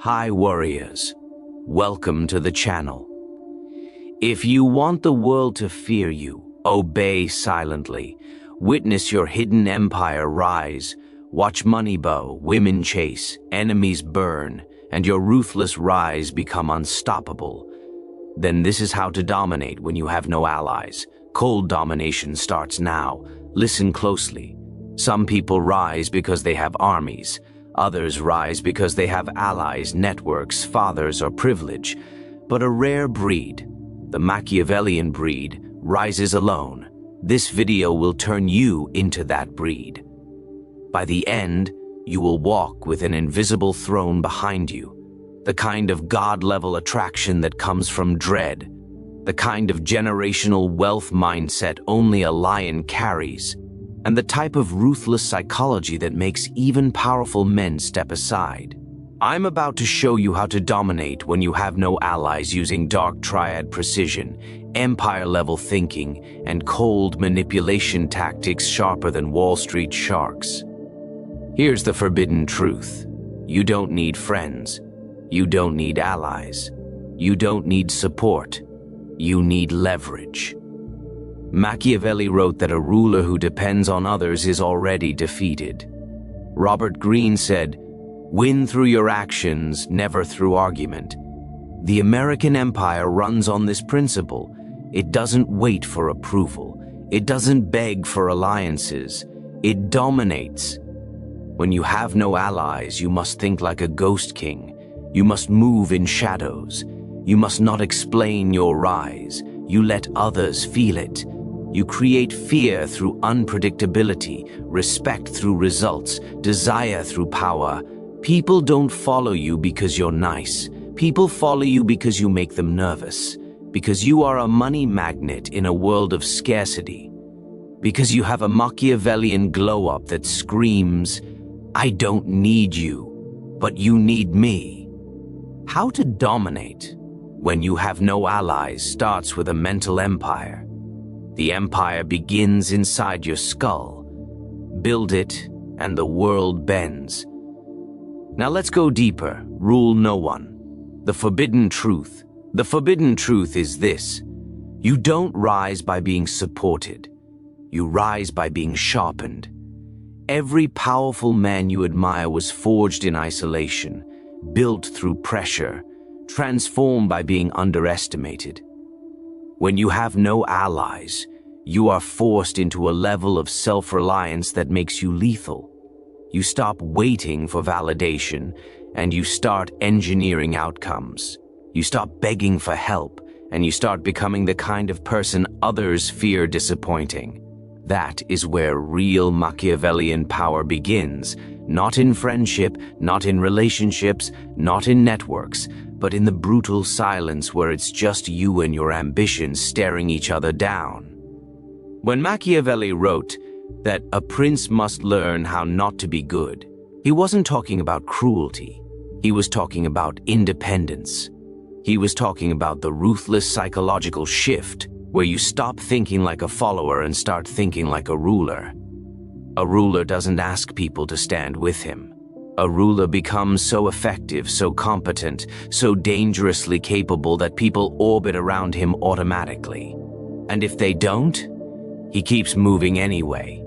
Hi warriors, welcome to the channel. If you want the world to fear you, obey silently, witness your hidden empire rise, watch money bow, women chase, enemies burn, and your ruthless rise become unstoppable, then this is how to dominate when you have no allies. Cold domination starts now. Listen closely. Some people rise because they have armies. Others rise because they have allies, networks, fathers, or privilege. But a rare breed, the Machiavellian breed, rises alone. This video will turn you into that breed. By the end, you will walk with an invisible throne behind you, the kind of God-level attraction that comes from dread, the kind of generational wealth mindset only a lion carries, and the type of ruthless psychology that makes even powerful men step aside. I'm about to show you how to dominate when you have no allies using dark triad precision, empire-level thinking, and cold manipulation tactics sharper than Wall Street sharks. Here's the forbidden truth. You don't need friends. You don't need allies. You don't need support. You need leverage. Machiavelli wrote that a ruler who depends on others is already defeated. Robert Greene said, "Win through your actions, never through argument." The American empire runs on this principle. It doesn't wait for approval. It doesn't beg for alliances. It dominates. When you have no allies, you must think like a ghost king. You must move in shadows. You must not explain your rise. You let others feel it. You create fear through unpredictability, respect through results, desire through power. People don't follow you because you're nice. People follow you because you make them nervous. Because you are a money magnet in a world of scarcity. Because you have a Machiavellian glow-up that screams, "I don't need you, but you need me." How to dominate when you have no allies starts with a mental empire. The empire begins inside your skull. Build it, and the world bends. Now let's go deeper. Rule no one. The forbidden truth. The forbidden truth is this. You don't rise by being supported. You rise by being sharpened. Every powerful man you admire was forged in isolation, built through pressure, transformed by being underestimated. When you have no allies, you are forced into a level of self-reliance that makes you lethal. You stop waiting for validation, and you start engineering outcomes. You stop begging for help, and you start becoming the kind of person others fear disappointing. That is where real Machiavellian power begins, not in friendship, not in relationships, not in networks, but in the brutal silence where it's just you and your ambitions staring each other down. When Machiavelli wrote that a prince must learn how not to be good, he wasn't talking about cruelty. He was talking about independence. He was talking about the ruthless psychological shift where you stop thinking like a follower and start thinking like a ruler. A ruler doesn't ask people to stand with him. A ruler becomes so effective, so competent, so dangerously capable that people orbit around him automatically. And if they don't, he keeps moving anyway.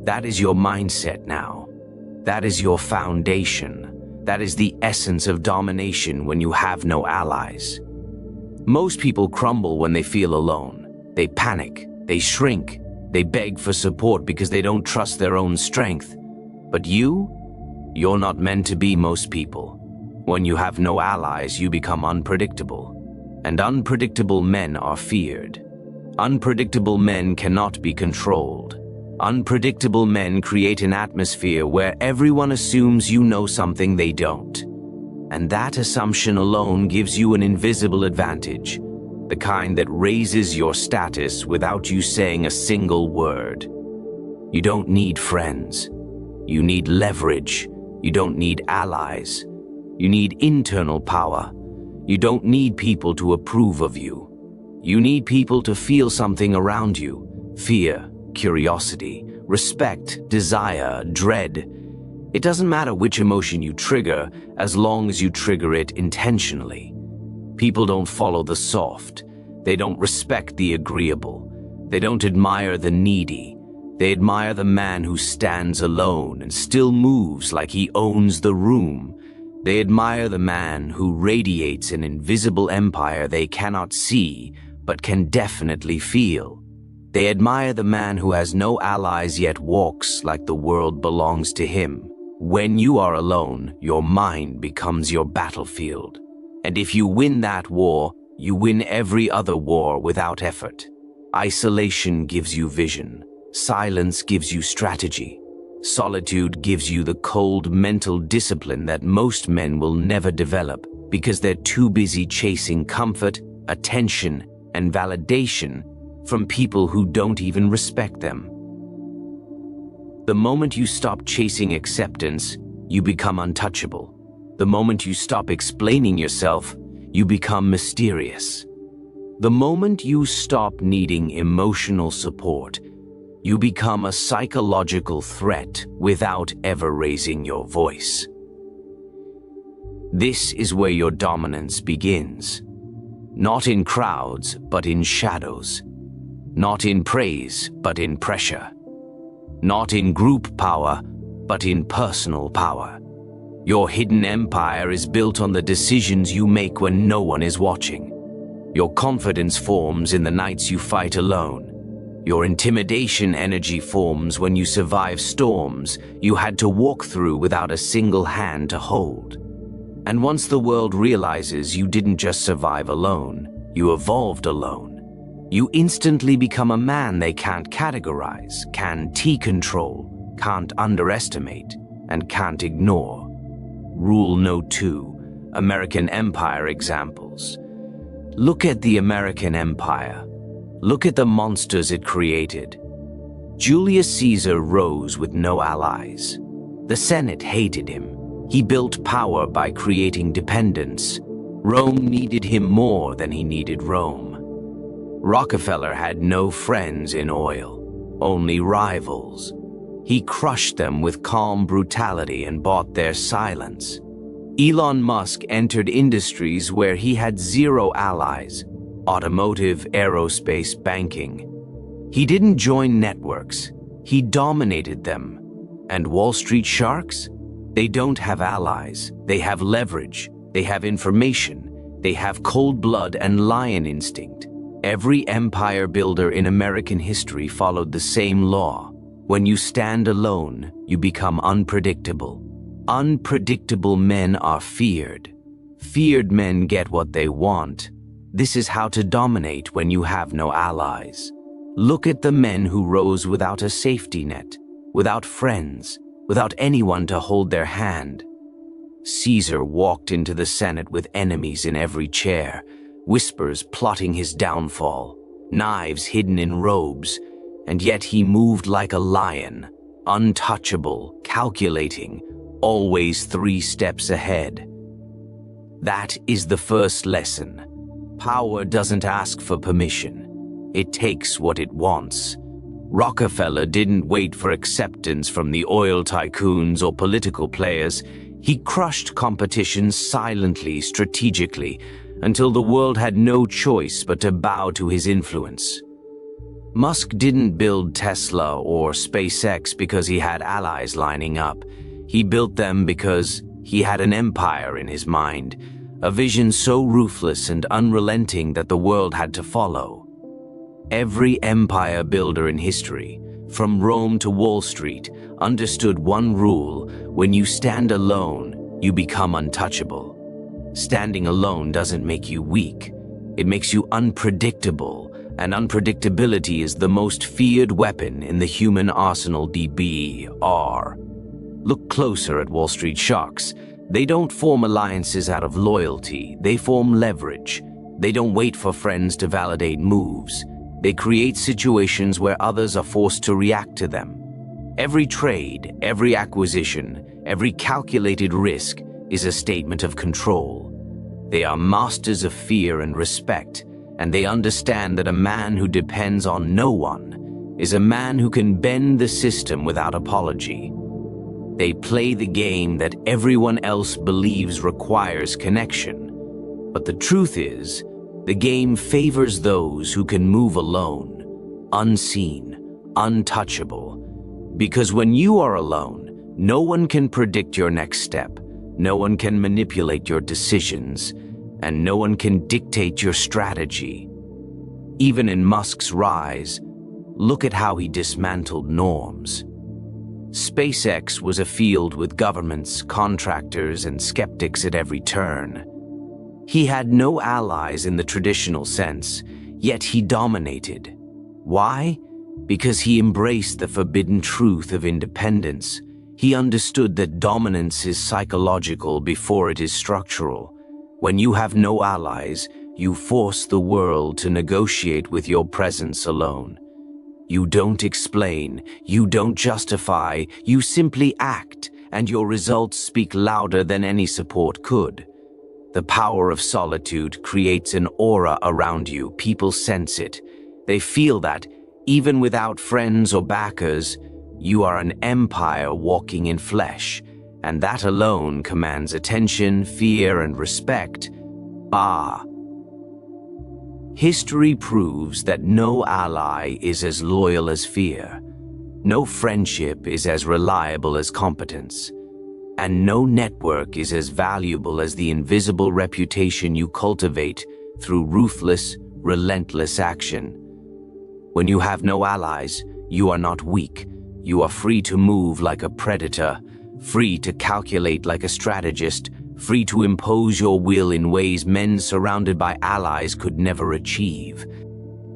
That is your mindset now. That is your foundation. That is the essence of domination when you have no allies. Most people crumble when they feel alone. They panic, they shrink, they beg for support because they don't trust their own strength. But you're not meant to be most people. When you have no allies, you become unpredictable. And unpredictable men are feared. Unpredictable men cannot be controlled. Unpredictable men create an atmosphere where everyone assumes you know something they don't. And that assumption alone gives you an invisible advantage, the kind that raises your status without you saying a single word. You don't need friends. You need leverage. You don't need allies. You need internal power. You don't need people to approve of you. You need people to feel something around you. Fear, curiosity, respect, desire, dread. It doesn't matter which emotion you trigger, as long as you trigger it intentionally. People don't follow the soft. They don't respect the agreeable. They don't admire the needy. They admire the man who stands alone and still moves like he owns the room. They admire the man who radiates an invisible empire they cannot see, but can definitely feel. They admire the man who has no allies yet walks like the world belongs to him. When you are alone, your mind becomes your battlefield. And if you win that war, you win every other war without effort. Isolation gives you vision. Silence gives you strategy. Solitude gives you the cold mental discipline that most men will never develop because they're too busy chasing comfort, attention, and validation from people who don't even respect them. The moment you stop chasing acceptance, you become untouchable. The moment you stop explaining yourself, you become mysterious. The moment you stop needing emotional support, you become a psychological threat without ever raising your voice. This is where your dominance begins. Not in crowds, but in shadows. Not in praise, but in pressure. Not in group power, but in personal power. Your hidden empire is built on the decisions you make when no one is watching. Your confidence forms in the nights you fight alone. Your intimidation energy forms when you survive storms you had to walk through without a single hand to hold. And once the world realizes you didn't just survive alone, you evolved alone, you instantly become a man they can't categorize, can't control, can't underestimate, and can't ignore. Rule No. 2, American Empire examples. Look at the American Empire. Look at the monsters it created. Julius Caesar rose with no allies. The Senate hated him. He built power by creating dependence. Rome needed him more than he needed Rome. Rockefeller had no friends in oil, only rivals. He crushed them with calm brutality and bought their silence. Elon Musk entered industries where he had zero allies: automotive, aerospace, banking. He didn't join networks, he dominated them. And Wall Street sharks? They don't have allies, they have leverage, they have information, they have cold blood and lion instinct. Every empire builder in American history followed the same law. When you stand alone, you become unpredictable. Unpredictable men are feared. Feared men get what they want. This is how to dominate when you have no allies. Look at the men who rose without a safety net, without friends, without anyone to hold their hand. Caesar walked into the Senate with enemies in every chair, whispers plotting his downfall, knives hidden in robes, and yet he moved like a lion, untouchable, calculating, always 3 steps ahead. That is the first lesson. Power doesn't ask for permission. It takes what it wants. Rockefeller didn't wait for acceptance from the oil tycoons or political players. He crushed competition silently, strategically, until the world had no choice but to bow to his influence. Musk didn't build Tesla or SpaceX because he had allies lining up. He built them because he had an empire in his mind, a vision so ruthless and unrelenting that the world had to follow. Every empire builder in history, from Rome to Wall Street, understood one rule: when you stand alone, you become untouchable. Standing alone doesn't make you weak. It makes you unpredictable, and unpredictability is the most feared weapon in the human arsenal. DBR. Look closer at Wall Street sharks. They don't form alliances out of loyalty, they form leverage. They don't wait for friends to validate moves. They create situations where others are forced to react to them. Every trade, every acquisition, every calculated risk is a statement of control. They are masters of fear and respect, and they understand that a man who depends on no one is a man who can bend the system without apology. They play the game that everyone else believes requires connection. But the truth is, the game favors those who can move alone, unseen, untouchable. Because when you are alone, no one can predict your next step, no one can manipulate your decisions, and no one can dictate your strategy. Even in Musk's rise, look at how he dismantled norms. SpaceX was a field with governments, contractors, and skeptics at every turn. He had no allies in the traditional sense, yet he dominated. Why? Because he embraced the forbidden truth of independence. He understood that dominance is psychological before it is structural. When you have no allies, you force the world to negotiate with your presence alone. You don't explain, you don't justify, you simply act, and your results speak louder than any support could. The power of solitude creates an aura around you. People sense it. They feel that, even without friends or backers, you are an empire walking in flesh, and that alone commands attention, fear, and respect. History proves that no ally is as loyal as fear, no friendship is as reliable as competence, and no network is as valuable as the invisible reputation you cultivate through ruthless, relentless action. When you have no allies, you are not weak. You are free to move like a predator, free to calculate like a strategist, free to impose your will in ways men surrounded by allies could never achieve.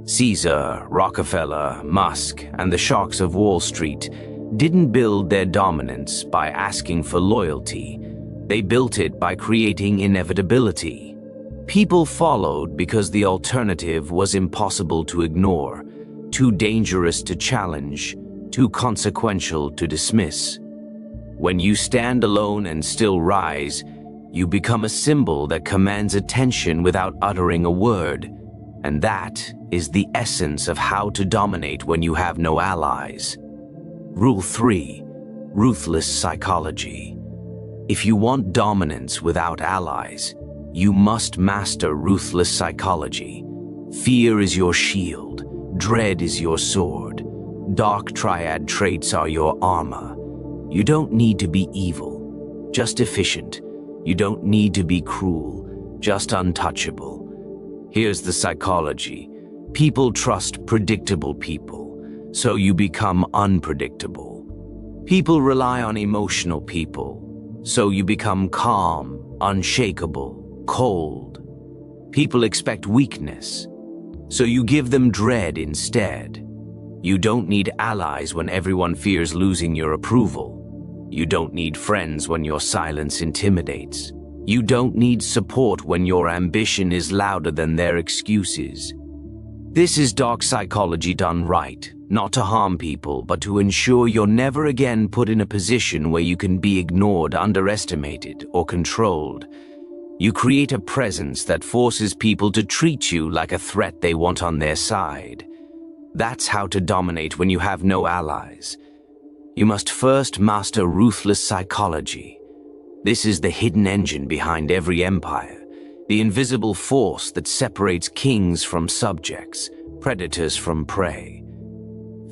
Caesar, Rockefeller, Musk, and the sharks of Wall Street didn't build their dominance by asking for loyalty. They built it by creating inevitability. People followed because the alternative was impossible to ignore, too dangerous to challenge, too consequential to dismiss. When you stand alone and still rise, you become a symbol that commands attention without uttering a word. And that is the essence of how to dominate when you have no allies. Rule 3. Ruthless psychology. If you want dominance without allies, you must master ruthless psychology. Fear is your shield. Dread is your sword. Dark triad traits are your armor. You don't need to be evil, just efficient. You don't need to be cruel, just untouchable. Here's the psychology. People trust predictable people, so you become unpredictable. People rely on emotional people, so you become calm, unshakable, cold. People expect weakness, so you give them dread instead. You don't need allies when everyone fears losing your approval. You don't need friends when your silence intimidates. You don't need support when your ambition is louder than their excuses. This is dark psychology done right, not to harm people, but to ensure you're never again put in a position where you can be ignored, underestimated, or controlled. You create a presence that forces people to treat you like a threat they want on their side. That's how to dominate when you have no allies. You must first master ruthless psychology. This is the hidden engine behind every empire, the invisible force that separates kings from subjects, predators from prey.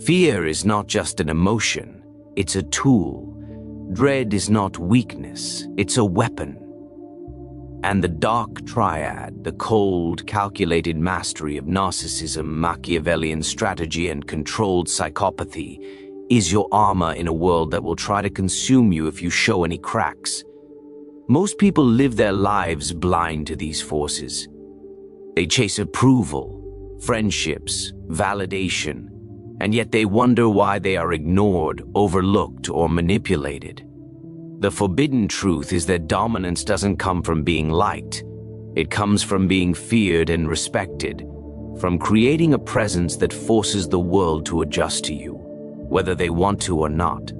Fear is not just an emotion, it's a tool. Dread is not weakness, it's a weapon. And the dark triad, the cold, calculated mastery of narcissism, Machiavellian strategy, and controlled psychopathy, is your armor in a world that will try to consume you if you show any cracks. Most people live their lives blind to these forces. They chase approval, friendships, validation, and yet they wonder why they are ignored, overlooked, or manipulated. The forbidden truth is that dominance doesn't come from being liked. It comes from being feared and respected, from creating a presence that forces the world to adjust to you, whether they want to or not.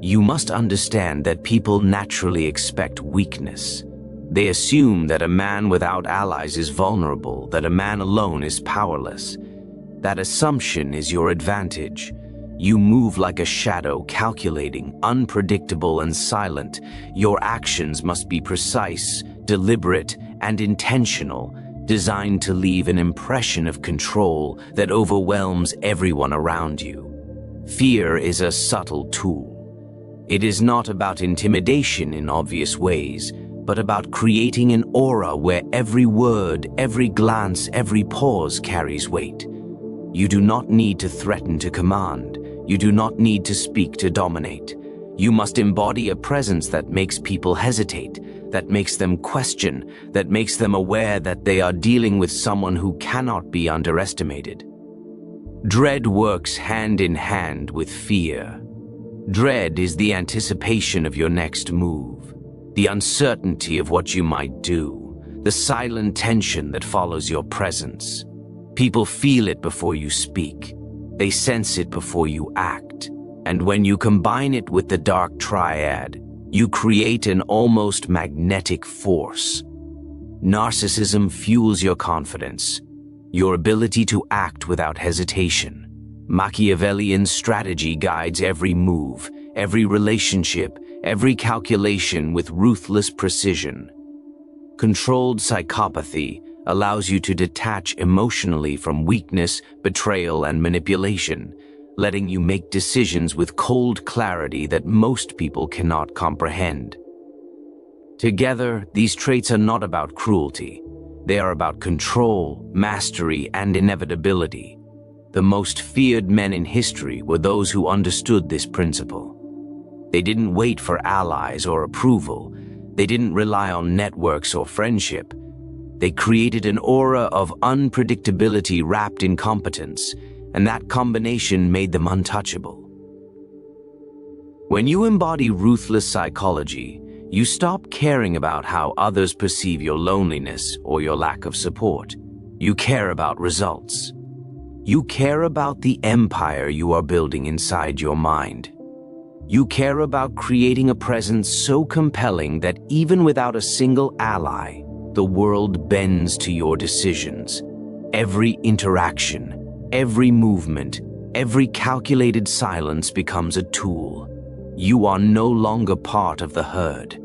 You must understand that people naturally expect weakness. They assume that a man without allies is vulnerable, that a man alone is powerless. That assumption is your advantage. You move like a shadow, calculating, unpredictable, and silent. Your actions must be precise, deliberate, and intentional, designed to leave an impression of control that overwhelms everyone around you. Fear is a subtle tool. It is not about intimidation in obvious ways, but about creating an aura where every word, every glance, every pause carries weight. You do not need to threaten to command. You do not need to speak to dominate. You must embody a presence that makes people hesitate, that makes them question, that makes them aware that they are dealing with someone who cannot be underestimated. Dread works hand in hand with fear. Dread is the anticipation of your next move, the uncertainty of what you might do, the silent tension that follows your presence. People feel it before you speak. They sense it before you act. And when you combine it with the dark triad, you create an almost magnetic force. Narcissism fuels your confidence, your ability to act without hesitation. Machiavellian strategy guides every move, every relationship, every calculation with ruthless precision. Controlled psychopathy allows you to detach emotionally from weakness, betrayal, and manipulation, letting you make decisions with cold clarity that most people cannot comprehend. Together, these traits are not about cruelty. They are about control, mastery, and inevitability. The most feared men in history were those who understood this principle. They didn't wait for allies or approval. They didn't rely on networks or friendship. They created an aura of unpredictability wrapped in competence, and that combination made them untouchable. When you embody ruthless psychology, you stop caring about how others perceive your loneliness or your lack of support. You care about results. You care about the empire you are building inside your mind. You care about creating a presence so compelling that even without a single ally, the world bends to your decisions. Every interaction, every movement, every calculated silence becomes a tool. You are no longer part of the herd.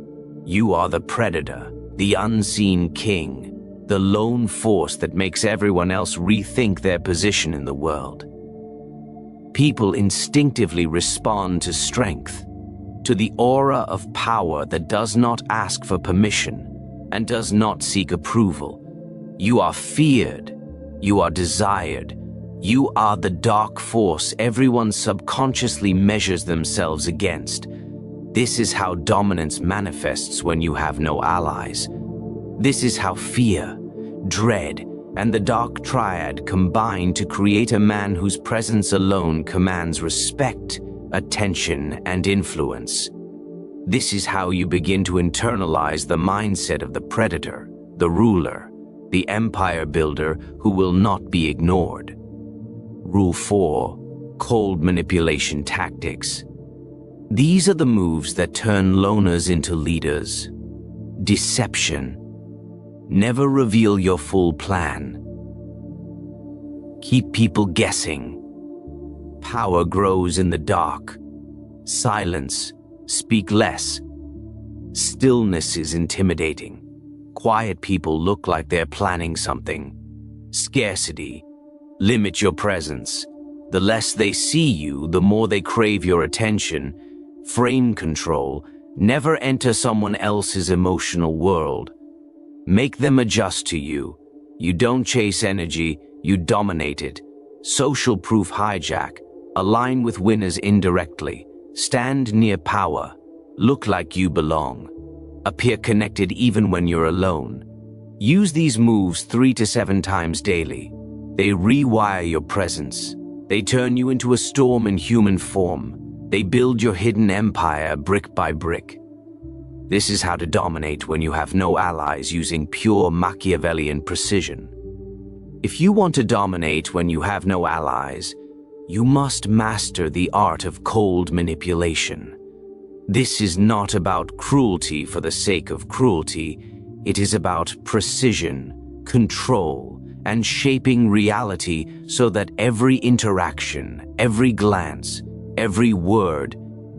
You are the predator, the unseen king, the lone force that makes everyone else rethink their position in the world. People instinctively respond to strength, to the aura of power that does not ask for permission and does not seek approval. You are feared. You are desired. You are the dark force everyone subconsciously measures themselves against. This is how dominance manifests when you have no allies. This is how fear, dread, and the dark triad combine to create a man whose presence alone commands respect, attention, and influence. This is how you begin to internalize the mindset of the predator, the ruler, the empire builder who will not be ignored. Rule 4: Cold manipulation tactics. These are the moves that turn loners into leaders. Deception. Never reveal your full plan. Keep people guessing. Power grows in the dark. Silence. Speak less. Stillness is intimidating. Quiet people look like they're planning something. Scarcity. Limit your presence. The less they see you, the more they crave your attention. Frame control. Never enter someone else's emotional world. Make them adjust to you. You don't chase energy, you dominate it. Social proof hijack. Align with winners indirectly. Stand near power. Look like you belong. Appear connected even when you're alone. Use these moves 3 to 7 times daily. They rewire your presence. They turn you into a storm in human form. They build your hidden empire brick by brick. This is how to dominate when you have no allies, using pure Machiavellian precision. If you want to dominate when you have no allies, you must master the art of cold manipulation. This is not about cruelty for the sake of cruelty. It is about precision, control, and shaping reality so that every interaction, every glance, Every word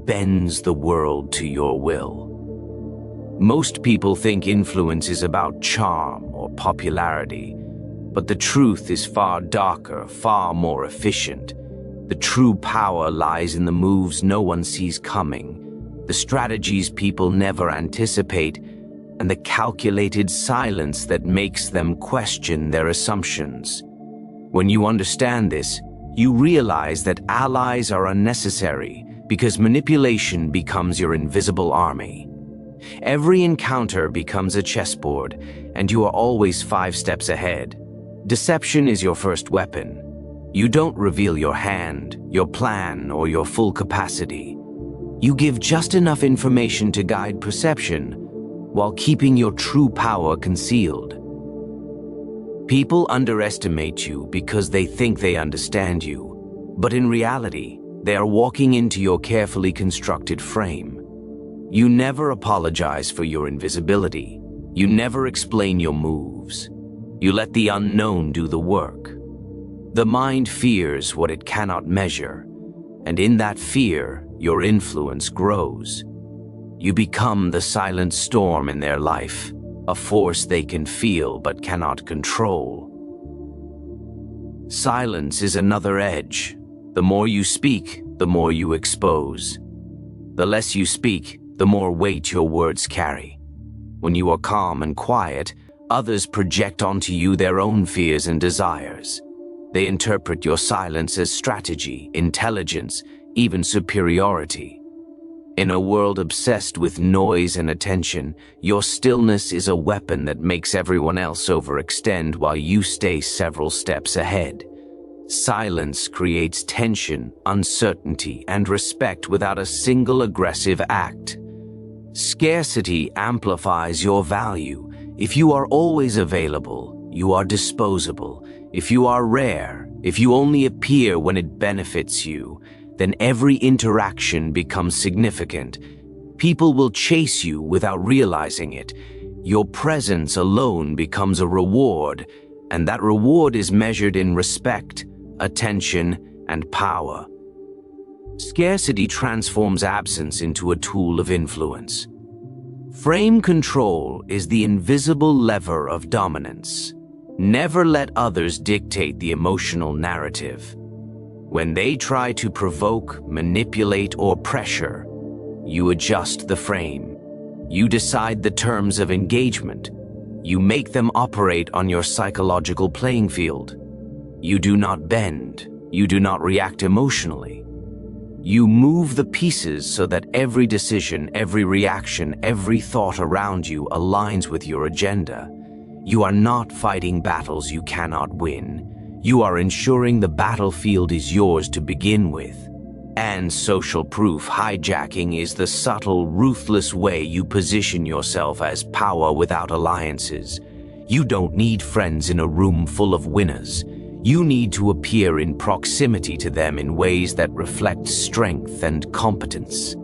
bends the world to your will. Most people think influence is about charm or popularity, but the truth is far darker, far more efficient. The true power lies in the moves no one sees coming, the strategies people never anticipate, and the calculated silence that makes them question their assumptions. When you understand this, you realize that allies are unnecessary because manipulation becomes your invisible army. Every encounter becomes a chessboard, and you are always 5 steps ahead. Deception is your first weapon. You don't reveal your hand, your plan, or your full capacity. You give just enough information to guide perception, while keeping your true power concealed. People underestimate you because they think they understand you, but in reality, they are walking into your carefully constructed frame. You never apologize for your invisibility. You never explain your moves. You let the unknown do the work. The mind fears what it cannot measure, and in that fear, your influence grows. You become the silent storm in their life, a force they can feel but cannot control. Silence is another edge. The more you speak, the more you expose. The less you speak, the more weight your words carry. When you are calm and quiet, others project onto you their own fears and desires. They interpret your silence as strategy, intelligence, even superiority. In a world obsessed with noise and attention, your stillness is a weapon that makes everyone else overextend while you stay several steps ahead. Silence creates tension, uncertainty, and respect without a single aggressive act. Scarcity amplifies your value. If you are always available, you are disposable. If you are rare, if you only appear when it benefits you, then every interaction becomes significant. People will chase you without realizing it. Your presence alone becomes a reward, and that reward is measured in respect, attention, and power. Scarcity transforms absence into a tool of influence. Frame control is the invisible lever of dominance. Never let others dictate the emotional narrative. When they try to provoke, manipulate, or pressure, you adjust the frame. You decide the terms of engagement. You make them operate on your psychological playing field. You do not bend. You do not react emotionally. You move the pieces so that every decision, every reaction, every thought around you aligns with your agenda. You are not fighting battles you cannot win. You are ensuring the battlefield is yours to begin with. And social proof hijacking is the subtle, ruthless way you position yourself as power without alliances. You don't need friends in a room full of winners. You need to appear in proximity to them in ways that reflect strength and competence.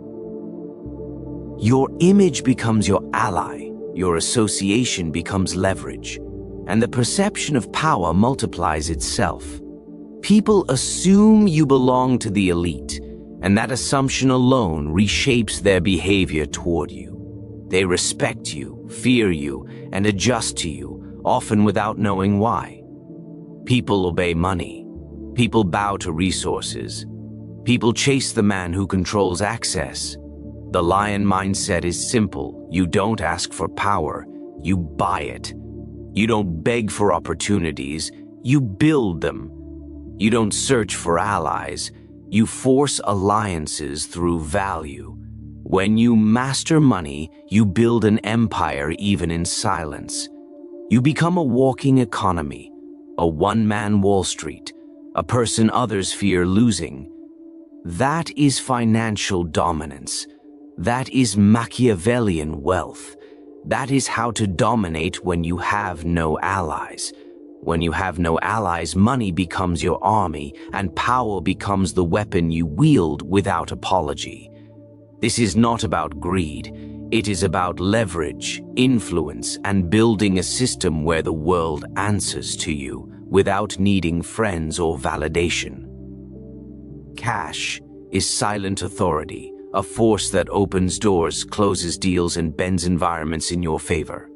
Your image becomes your ally, your association becomes leverage, and the perception of power multiplies itself. People assume you belong to the elite, and that assumption alone reshapes their behavior toward you. They respect you, fear you, and adjust to you, often without knowing why. People obey money. People bow to resources. People chase the man who controls access. The lion mindset is simple. You don't ask for power, you buy it. You don't beg for opportunities, you build them. You don't search for allies, you force alliances through value. When you master money, you build an empire even in silence. You become a walking economy, a one-man Wall Street, a person others fear losing. That is financial dominance. That is Machiavellian wealth. That is how to dominate when you have no allies. When you have no allies, money becomes your army, and power becomes the weapon you wield without apology. This is not about greed. It is about leverage, influence, and building a system where the world answers to you without needing friends or validation. Cash is silent authority, a force that opens doors, closes deals, and bends environments in your favor.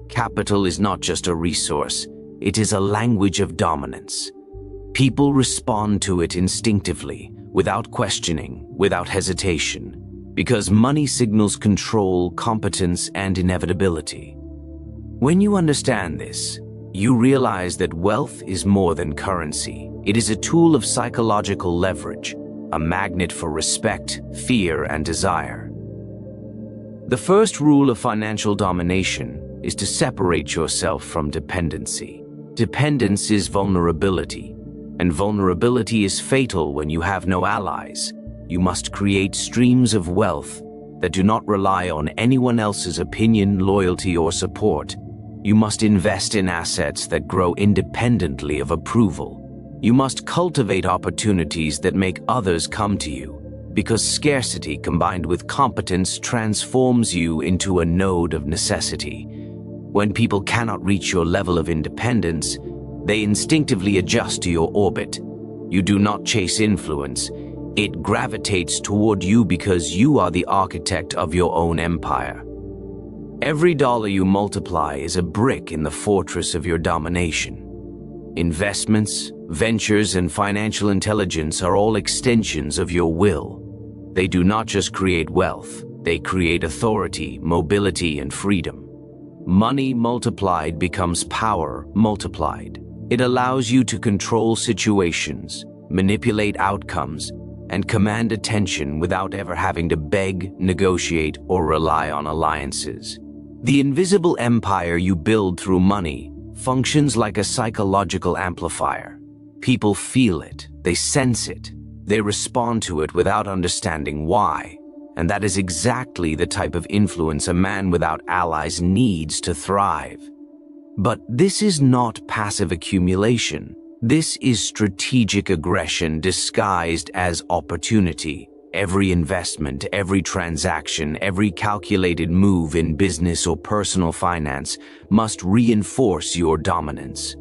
Capital is not just a resource, it is a language of dominance. People respond to it instinctively, without questioning, without hesitation, because money signals control, competence, and inevitability. When you understand this, you realize that wealth is more than currency. It is a tool of psychological leverage, a magnet for respect, fear, and desire. The first rule of financial domination is to separate yourself from dependency. Dependence is vulnerability, and vulnerability is fatal when you have no allies. You must create streams of wealth that do not rely on anyone else's opinion, loyalty, or support. You must invest in assets that grow independently of approval. You must cultivate opportunities that make others come to you, because scarcity combined with competence transforms you into a node of necessity. When people cannot reach your level of independence, they instinctively adjust to your orbit. You do not chase influence. It gravitates toward you because you are the architect of your own empire. Every dollar you multiply is a brick in the fortress of your domination. Investments, ventures, and financial intelligence are all extensions of your will. They do not just create wealth, they create authority, mobility, and freedom. Money multiplied becomes power multiplied. It allows you to control situations, manipulate outcomes, and command attention without ever having to beg, negotiate, or rely on alliances. The invisible empire you build through money functions like a psychological amplifier. People feel it, they sense it, they respond to it without understanding why. And that is exactly the type of influence a man without allies needs to thrive. But this is not passive accumulation. This is strategic aggression disguised as opportunity. Every investment, every transaction, every calculated move in business or personal finance must reinforce your dominance.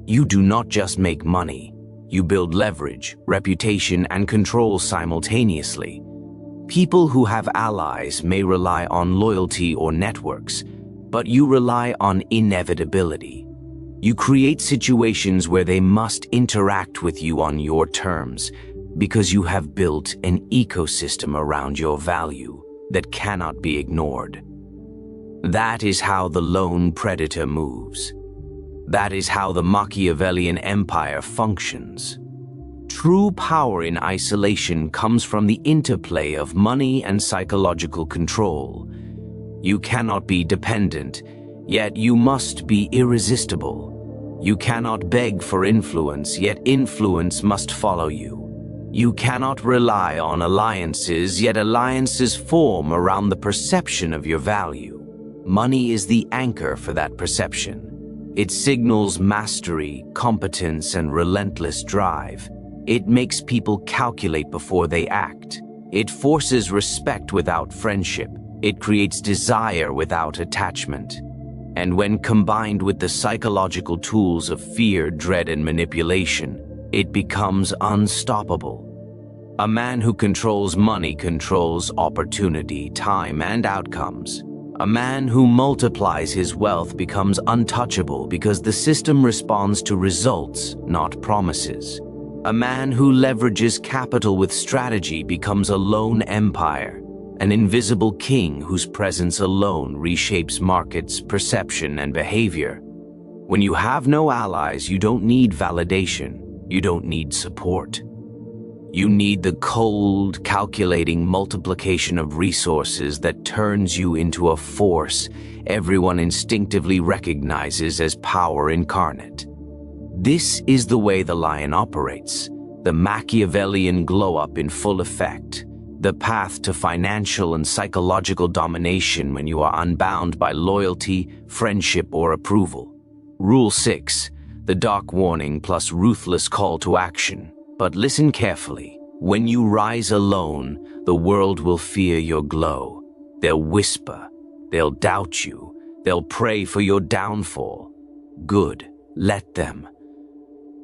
You do not just make money. You build leverage, reputation, and control simultaneously. People who have allies may rely on loyalty or networks, but you rely on inevitability. You create situations where they must interact with you on your terms, because you have built an ecosystem around your value that cannot be ignored. That is how the lone predator moves. That is how the Machiavellian empire functions. True power in isolation comes from the interplay of money and psychological control. You cannot be dependent, yet you must be irresistible. You cannot beg for influence, yet influence must follow you. You cannot rely on alliances, yet alliances form around the perception of your value. Money is the anchor for that perception. It signals mastery, competence, and relentless drive. It makes people calculate before they act. It forces respect without friendship. It creates desire without attachment. And when combined with the psychological tools of fear, dread, and manipulation, it becomes unstoppable. A man who controls money controls opportunity, time, and outcomes. A man who multiplies his wealth becomes untouchable because the system responds to results, not promises. A man who leverages capital with strategy becomes a lone empire, an invisible king whose presence alone reshapes markets, perception, and behavior. When you have no allies, you don't need validation. You don't need support. You need the cold, calculating multiplication of resources that turns you into a force everyone instinctively recognizes as power incarnate. This is the way the lion operates, the Machiavellian glow-up in full effect, the path to financial and psychological domination when you are unbound by loyalty, friendship, or approval. Rule 6. The dark warning plus ruthless call to action. But listen carefully. When you rise alone, the world will fear your glow. They'll whisper. They'll doubt you. They'll pray for your downfall. Good. Let them.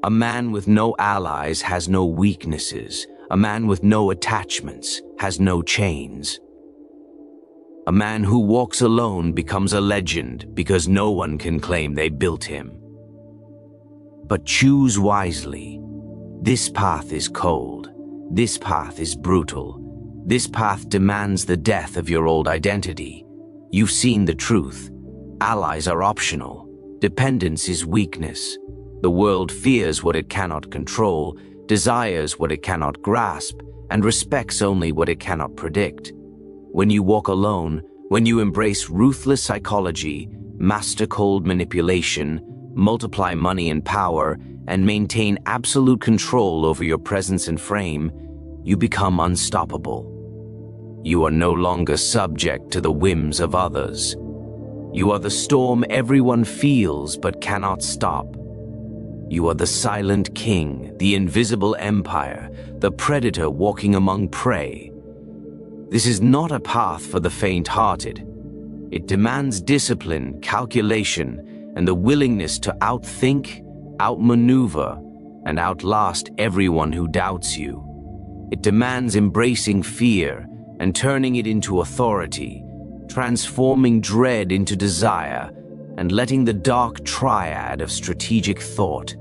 A man with no allies has no weaknesses. a man with no attachments, has no chains. A man who walks alone becomes a legend because no one can claim they built him. But choose wisely. This path is cold. This path is brutal. This path demands the death of your old identity. You've seen the truth. Allies are optional. Dependence is weakness. The world fears what it cannot control, desires what it cannot grasp, and respects only what it cannot predict. When you walk alone, when you embrace ruthless psychology, master cold manipulation, multiply money and power, and maintain absolute control over your presence and frame, you become unstoppable. You are no longer subject to the whims of others. You are the storm everyone feels but cannot stop. You are the silent king, the invisible empire, the predator walking among prey. This is not a path for the faint-hearted. It demands discipline, calculation, and the willingness to outthink, outmaneuver, and outlast everyone who doubts you. It demands embracing fear and turning it into authority, transforming dread into desire, and letting the dark triad of strategic thought,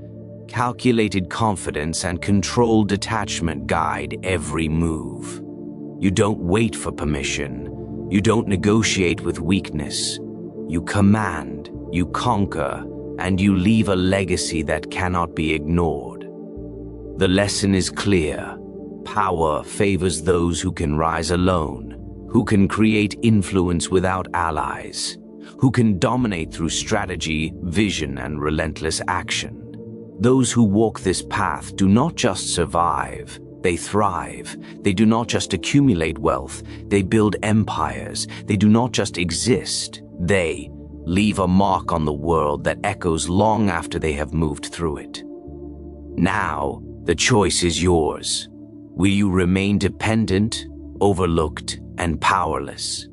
calculated confidence, and controlled detachment guide every move. You don't wait for permission. You don't negotiate with weakness. You command, you conquer, and you leave a legacy that cannot be ignored. The lesson is clear. Power favors those who can rise alone, who can create influence without allies, who can dominate through strategy, vision, and relentless action. Those who walk this path do not just survive, they thrive. They do not just accumulate wealth, they build empires. They do not just exist, they leave a mark on the world that echoes long after they have moved through it. Now, the choice is yours. Will you remain dependent, overlooked, and powerless?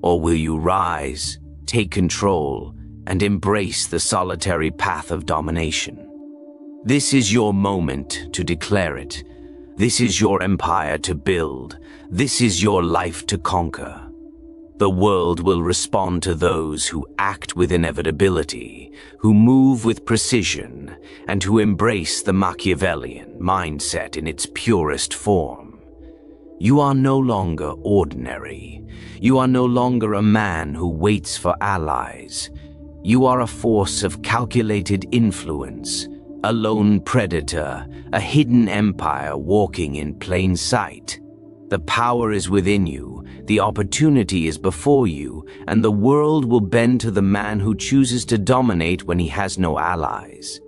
Or will you rise, take control, and embrace the solitary path of domination? This is your moment to declare it. This is your empire to build. This is your life to conquer. The world will respond to those who act with inevitability, who move with precision, and who embrace the Machiavellian mindset in its purest form. You are no longer ordinary. You are no longer a man who waits for allies. You are a force of calculated influence, a lone predator, a hidden empire walking in plain sight. The power is within you, the opportunity is before you, and the world will bend to the man who chooses to dominate when he has no allies.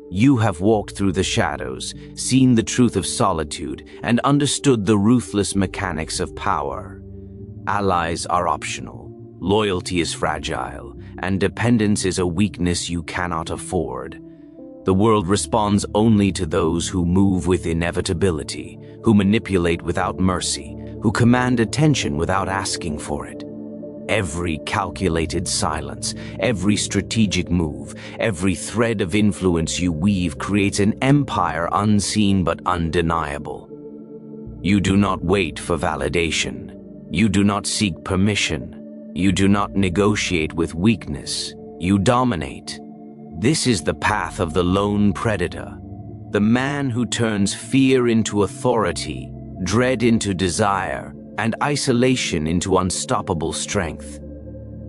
You have walked through the shadows, seen the truth of solitude, and understood the ruthless mechanics of power. Allies are optional, loyalty is fragile, and dependence is a weakness you cannot afford. The world responds only to those who move with inevitability, who manipulate without mercy, who command attention without asking for it. Every calculated silence, every strategic move, every thread of influence you weave creates an empire unseen but undeniable. You do not wait for validation. You do not seek permission. You do not negotiate with weakness. You dominate. This is the path of the lone predator, the man who turns fear into authority, dread into desire, and isolation into unstoppable strength.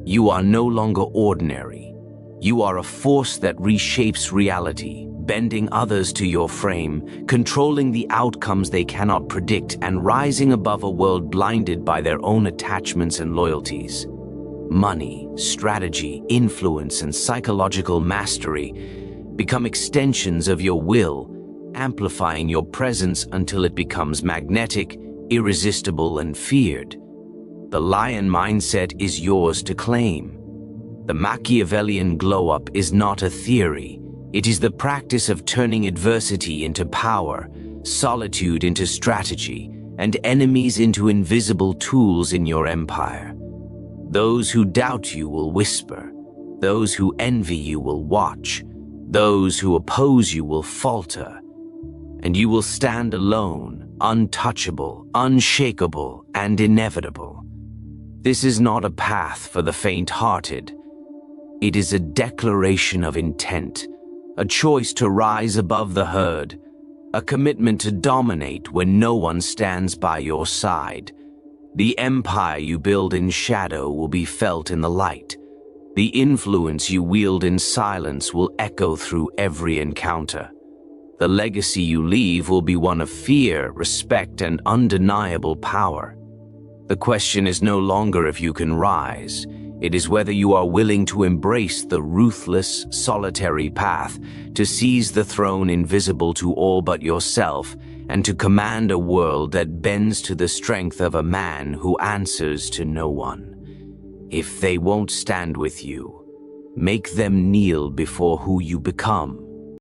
You are no longer ordinary. You are a force that reshapes reality, bending others to your frame, controlling the outcomes they cannot predict, and rising above a world blinded by their own attachments and loyalties. Money, strategy, influence, and psychological mastery become extensions of your will, amplifying your presence until it becomes magnetic, irresistible, and feared. The lion mindset is yours to claim. The Machiavellian glow-up is not a theory. It is the practice of turning adversity into power, solitude into strategy, and enemies into invisible tools in your empire. Those who doubt you will whisper. Those who envy you will watch. Those who oppose you will falter. And you will stand alone, untouchable, unshakable, and inevitable. This is not a path for the faint-hearted. It is a declaration of intent, a choice to rise above the herd, a commitment to dominate when no one stands by your side. The empire you build in shadow will be felt in the light. The influence you wield in silence will echo through every encounter. The legacy you leave will be one of fear, respect, and undeniable power. The question is no longer if you can rise. It is whether you are willing to embrace the ruthless, solitary path, to seize the throne invisible to all but yourself, and to command a world that bends to the strength of a man who answers to no one. If they won't stand with you, make them kneel before who you become.